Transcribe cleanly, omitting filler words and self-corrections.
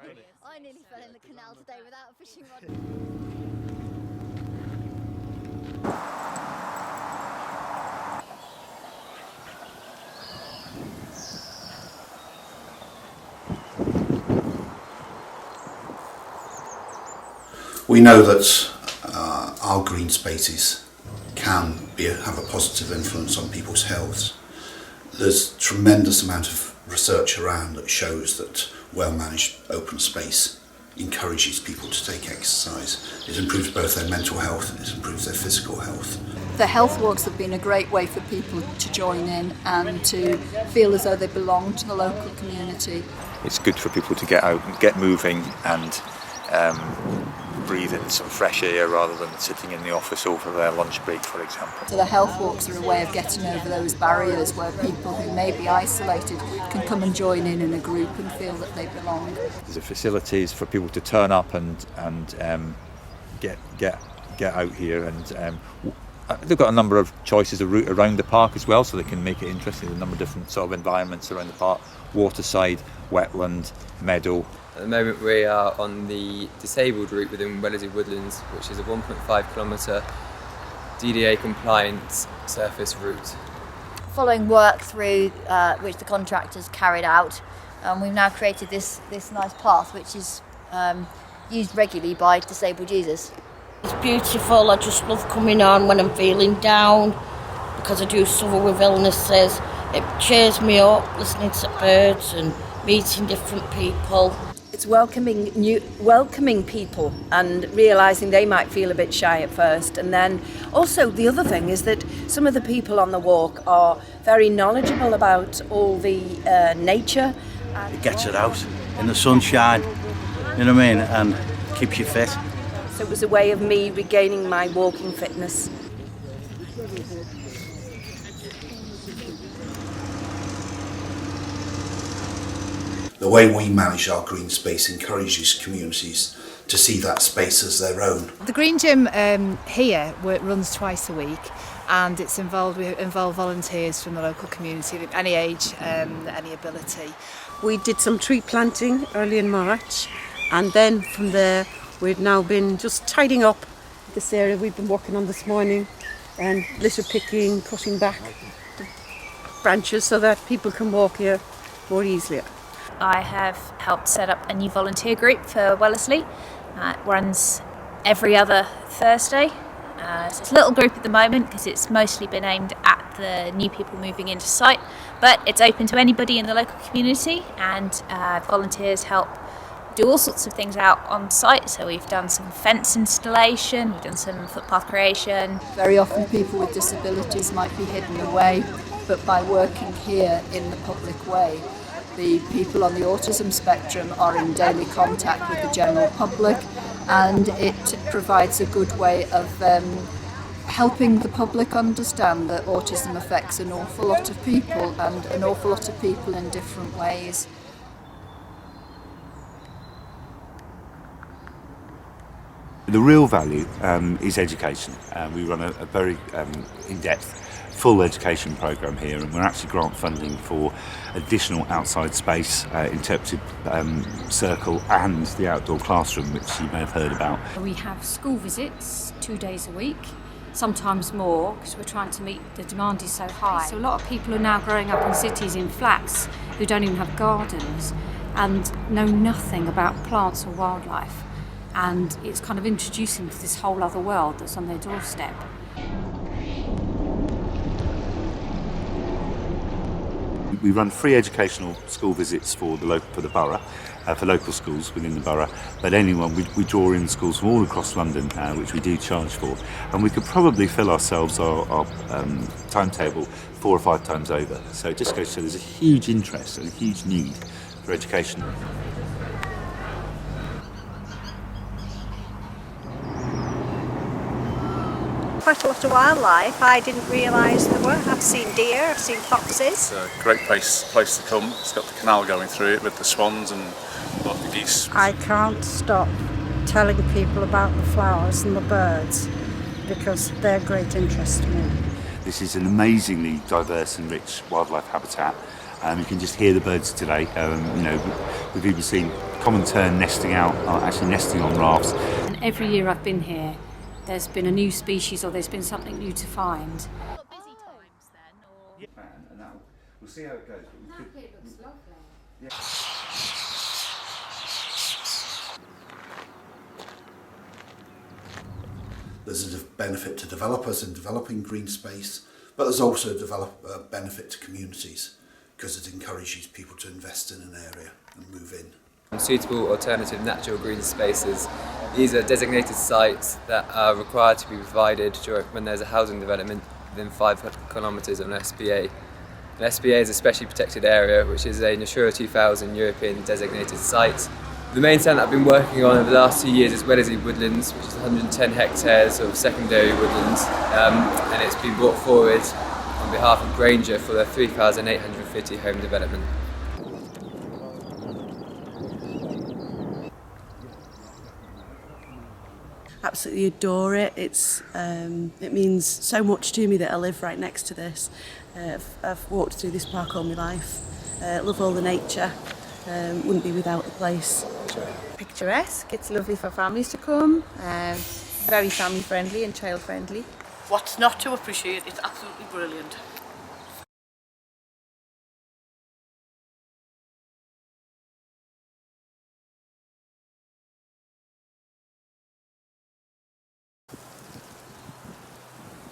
I nearly fell in the canal today without a fishing rod. We know that our green spaces can have a positive influence on people's health. There's a tremendous amount of research around that shows that well-managed open space encourages people to take exercise. It improves both their mental health and it improves their physical health. The health walks have been a great way for people to join in and to feel as though they belong to the local community. It's good for people to get out and get moving and breathe in some fresh air rather than sitting in the office over their lunch break, for example. So the health walks are a way of getting over those barriers where people who may be isolated can come and join in a group and feel that they belong. There's facilities for people to turn up and get out here, and they've got a number of choices of route around the park as well, so they can make it interesting. There's a number of different sort of environments around the park: waterside, wetland, meadow. At the moment we are on the disabled route within Wellesley Woodlands, which is a 1.5 kilometre DDA compliant surface route. Following work through which the contractors carried out, we've now created this nice path which is used regularly by disabled users. It's beautiful. I just love coming on when I'm feeling down because I do suffer with illnesses. It cheers me up listening to birds and meeting different people. It's welcoming people and realising they might feel a bit shy at first. And then also the other thing is that some of the people on the walk are very knowledgeable about all the nature. It gets it out in the sunshine, you know what I mean, and keeps you fit. So it was a way of me regaining my walking fitness. The way we manage our green space encourages communities to see that space as their own. The Green Gym here runs twice a week, and we involve volunteers from the local community of any age, any ability. We did some tree planting early in March, and then from there we've now been just tidying up this area we've been working on this morning, and litter picking, cutting back the branches so that people can walk here more easily. I have helped set up a new volunteer group for Wellesley. It runs every other Thursday. So it's a little group at the moment because it's mostly been aimed at the new people moving into site, but it's open to anybody in the local community, and volunteers help do all sorts of things out on site. So we've done some fence installation, we've done some footpath creation. Very often people with disabilities might be hidden away, but by working here in the public way, the people on the autism spectrum are in daily contact with the general public, and it provides a good way of helping the public understand that autism affects an awful lot of people, and an awful lot of people in different ways. The real value is education. We run a very in-depth full education programme here, and we're actually grant funding for additional outside space, interpretive circle and the outdoor classroom, which you may have heard about. We have school visits 2 days a week, sometimes more, because we're trying to meet the demand is so high. So a lot of people are now growing up in cities in flats who don't even have gardens and know nothing about plants or wildlife, and it's kind of introducing to this whole other world that's on their doorstep. We run free educational school visits for the borough, for local schools within the borough, but anyone, we draw in schools from all across London, which we do charge for, and we could probably fill ourselves our timetable 4 or 5 times over. So it just goes to show there's a huge interest and a huge need for education. Quite a lot of wildlife I didn't realise there were. I've seen deer, I've seen foxes. It's a great place to come. It's got the canal going through it with the swans and a lot of the geese. I can't stop telling people about the flowers and the birds because they're great interest to me. This is an amazingly diverse and rich wildlife habitat, You can just hear the birds today. We've even seen common tern nesting out, actually nesting on rafts. And every year I've been here, there's been a new species or there's been something new to find. We'll see how it goes. It looks lovely. There's a benefit to developers in developing green space, but there's also a benefit to communities because it encourages people to invest in an area and move in. Suitable alternative natural green spaces. These are designated sites that are required to be provided when there's a housing development within 5 kilometres of an SPA. An SPA is a specially protected area, which is a Natura 2000 European designated site. The main site I've been working on over the last 2 years is Wellesley Woodlands, which is 110 hectares of secondary woodlands, and it's been brought forward on behalf of Grainger for the 3,850 home development. Absolutely adore it. It means so much to me that I live right next to this. I've walked through this park all my life. Love all the nature. Wouldn't be without the place. Picturesque. It's lovely for families to come. Very family friendly and child friendly. What's not to appreciate? It's absolutely brilliant.